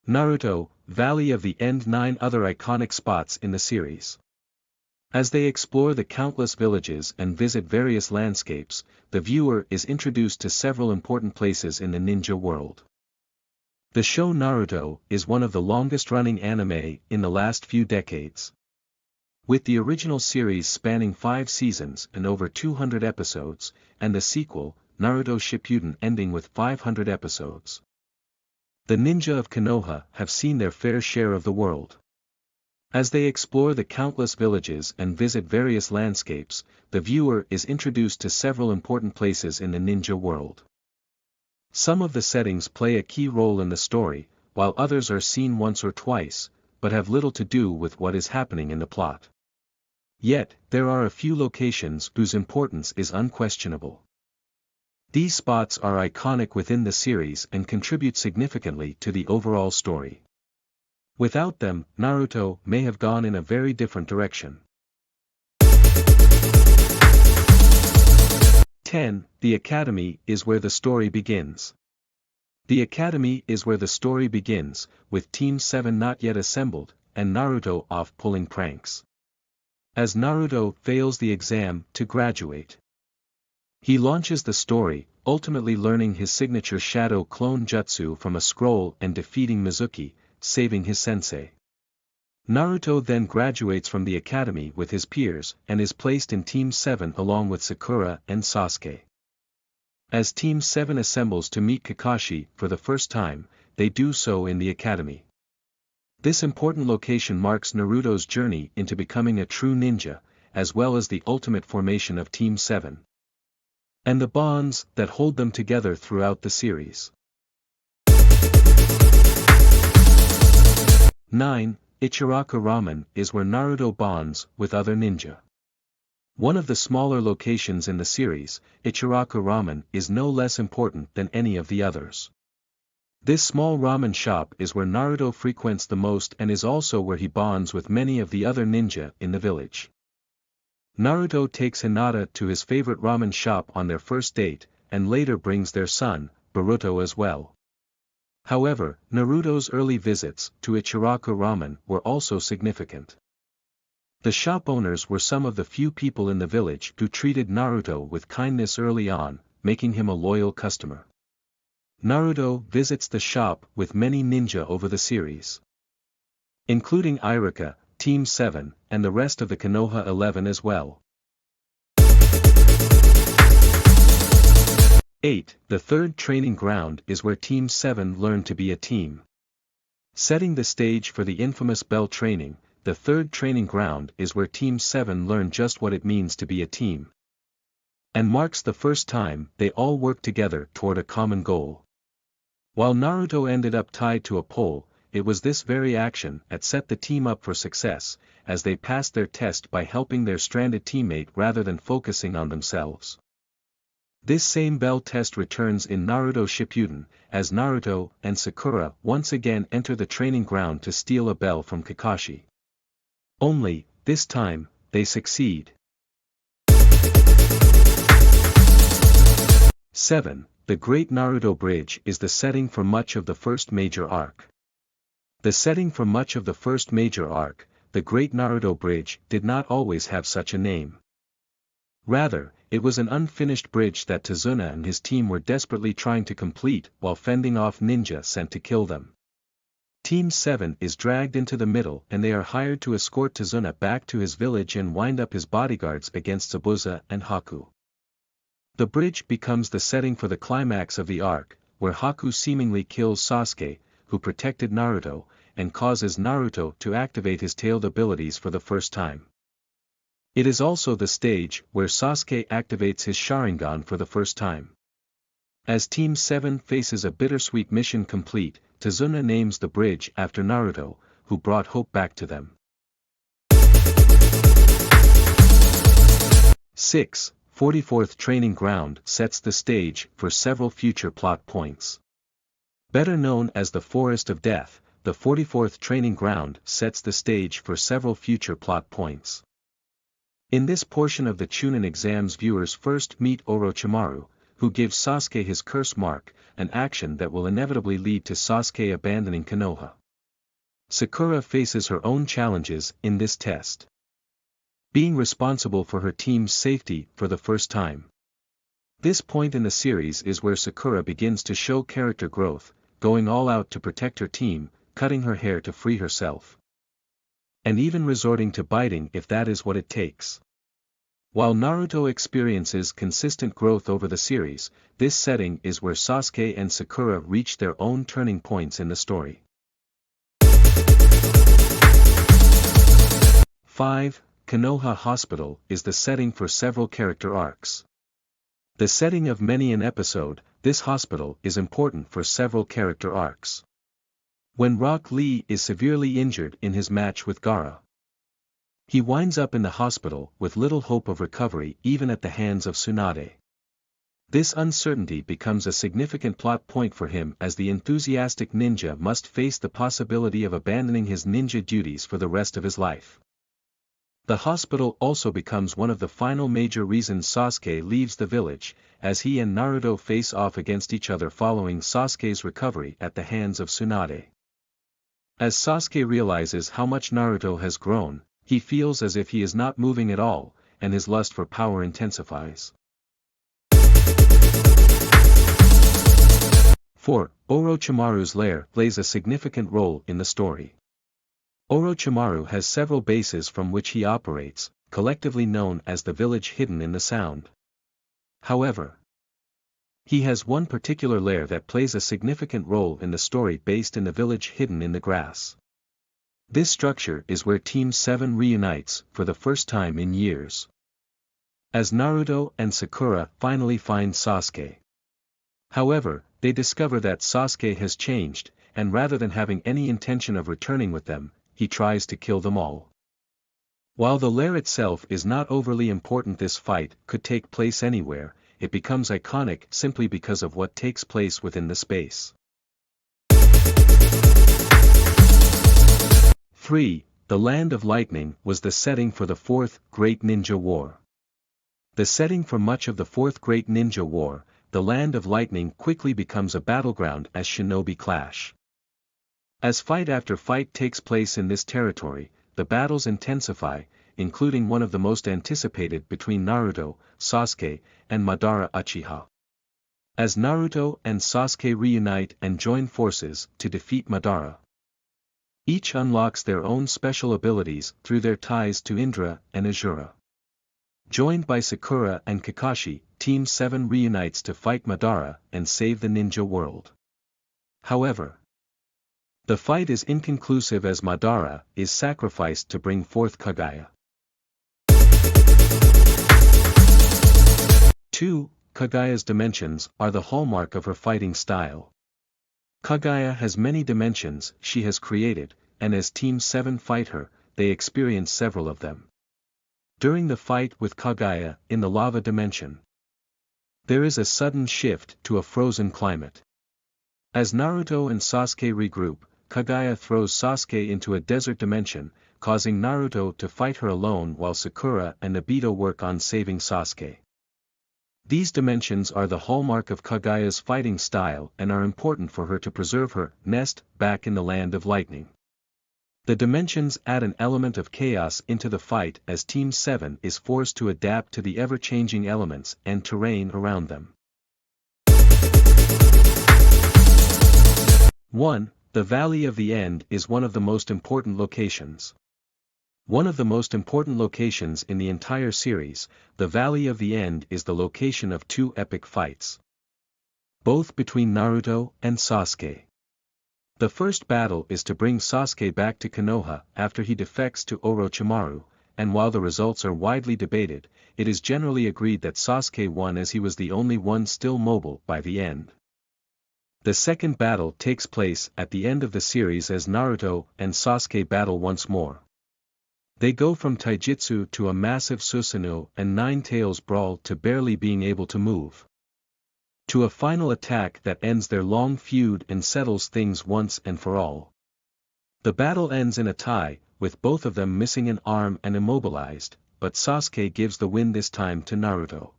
Naruto, Valley of the End. 9 other iconic spots in the series. As they explore the countless villages and visit various landscapes, the viewer is introduced to several important places in the ninja world. The show Naruto is one of the longest-running anime in the last few decades. With the original series spanning 5 seasons and over 200 episodes, and the sequel, Naruto Shippuden, ending with 500 episodes. The ninja of Konoha have seen their fair share of the world. As they explore the countless villages and visit various landscapes, the viewer is introduced to several important places in the ninja world. Some of the settings play a key role in the story, while others are seen once or twice, but have little to do with what is happening in the plot. Yet, there are a few locations whose importance is unquestionable. These spots are iconic within the series and contribute significantly to the overall story. Without them, Naruto may have gone in a very different direction. 10. The Academy is where the story begins. The Academy is where the story begins, with Team 7 not yet assembled, and Naruto off pulling pranks. As Naruto fails the exam to graduate, he launches the story, ultimately learning his signature shadow clone jutsu from a scroll and defeating Mizuki, saving his sensei. Naruto then graduates from the academy with his peers and is placed in Team 7 along with Sakura and Sasuke. As Team 7 assembles to meet Kakashi for the first time, they do so in the academy. This important location marks Naruto's journey into becoming a true ninja, as well as the ultimate formation of Team 7. And the bonds that hold them together throughout the series. 9. Ichiraku Ramen is where Naruto bonds with other ninja. One of the smaller locations in the series, Ichiraku Ramen is no less important than any of the others. This small ramen shop is where Naruto frequents the most and is also where he bonds with many of the other ninja in the village. Naruto takes Hinata to his favorite ramen shop on their first date, and later brings their son, Boruto, as well. However, Naruto's early visits to Ichiraku Ramen were also significant. The shop owners were some of the few people in the village who treated Naruto with kindness early on, making him a loyal customer. Naruto visits the shop with many ninja over the series, including Iruka, Team 7, and the rest of the Konoha 11 as well. 8. The third training ground is where Team 7 learn to be a team. Setting the stage for the infamous bell training, the third training ground is where Team 7 learn just what it means to be a team. And marks the first time they all work together toward a common goal. While Naruto ended up tied to a pole, it was this very action that set the team up for success, as they passed their test by helping their stranded teammate rather than focusing on themselves. This same bell test returns in Naruto Shippuden, as Naruto and Sakura once again enter the training ground to steal a bell from Kakashi. Only, this time, they succeed. 7. The Great Naruto Bridge is the setting for much of the first major arc. The setting for much of the first major arc, the Great Naruto Bridge, did not always have such a name. Rather, it was an unfinished bridge that Tazuna and his team were desperately trying to complete while fending off ninja sent to kill them. Team 7 is dragged into the middle and they are hired to escort Tazuna back to his village and wind up his bodyguards against Zabuza and Haku. The bridge becomes the setting for the climax of the arc, where Haku seemingly kills Sasuke, who protected Naruto, and causes Naruto to activate his tailed abilities for the first time. It is also the stage where Sasuke activates his Sharingan for the first time. As Team 7 faces a bittersweet mission complete, Tazuna names the bridge after Naruto, who brought hope back to them. 6. 44th Training Ground sets the stage for several future plot points. Better known as the Forest of Death, the 44th Training Ground sets the stage for several future plot points. In this portion of the Chunin exams viewers first meet Orochimaru, who gives Sasuke his curse mark, an action that will inevitably lead to Sasuke abandoning Konoha. Sakura faces her own challenges in this test. Being responsible for her team's safety for the first time. This point in the series is where Sakura begins to show character growth, going all out to protect her team, cutting her hair to free herself. And even resorting to biting if that is what it takes. While Naruto experiences consistent growth over the series, this setting is where Sasuke and Sakura reach their own turning points in the story. 5. Konoha Hospital is the setting for several character arcs. The setting of many an episode, this hospital is important for several character arcs. When Rock Lee is severely injured in his match with Gaara, he winds up in the hospital with little hope of recovery even at the hands of Tsunade. This uncertainty becomes a significant plot point for him as the enthusiastic ninja must face the possibility of abandoning his ninja duties for the rest of his life. The hospital also becomes one of the final major reasons Sasuke leaves the village, as he and Naruto face off against each other following Sasuke's recovery at the hands of Tsunade. As Sasuke realizes how much Naruto has grown, he feels as if he is not moving at all, and his lust for power intensifies. 4. Orochimaru's lair plays a significant role in the story. Orochimaru has several bases from which he operates, collectively known as the village hidden in the sound. However, he has one particular lair that plays a significant role in the story based in the village hidden in the grass. This structure is where Team 7 reunites for the first time in years. As Naruto and Sakura finally find Sasuke. However, they discover that Sasuke has changed, and rather than having any intention of returning with them, he tries to kill them all. While the lair itself is not overly important, this fight could take place anywhere, it becomes iconic simply because of what takes place within the space. 3. The Land of Lightning was the setting for the Fourth Great Ninja War. The setting for much of the Fourth Great Ninja War, the Land of Lightning quickly becomes a battleground as shinobi clash. As fight after fight takes place in this territory, the battles intensify, including one of the most anticipated between Naruto, Sasuke, and Madara Uchiha. As Naruto and Sasuke reunite and join forces to defeat Madara. Each unlocks their own special abilities through their ties to Indra and Azura. Joined by Sakura and Kakashi, Team 7 reunites to fight Madara and save the ninja world. However, the fight is inconclusive as Madara is sacrificed to bring forth Kaguya. 2. Kaguya's dimensions are the hallmark of her fighting style. Kaguya has many dimensions she has created, and as Team 7 fight her, they experience several of them. During the fight with Kaguya in the lava dimension, there is a sudden shift to a frozen climate. As Naruto and Sasuke regroup, Kaguya throws Sasuke into a desert dimension, causing Naruto to fight her alone while Sakura and Obito work on saving Sasuke. These dimensions are the hallmark of Kaguya's fighting style and are important for her to preserve her nest back in the Land of Lightning. The dimensions add an element of chaos into the fight as Team 7 is forced to adapt to the ever-changing elements and terrain around them. 1. The Valley of the End is one of the most important locations. One of the most important locations in the entire series, the Valley of the End is the location of two epic fights. Both between Naruto and Sasuke. The first battle is to bring Sasuke back to Konoha after he defects to Orochimaru, and while the results are widely debated, it is generally agreed that Sasuke won as he was the only one still mobile by the end. The second battle takes place at the end of the series as Naruto and Sasuke battle once more. They go from taijutsu to a massive Susanoo and Nine Tails brawl to barely being able to move. To a final attack that ends their long feud and settles things once and for all. The battle ends in a tie, with both of them missing an arm and immobilized, but Sasuke gives the win this time to Naruto.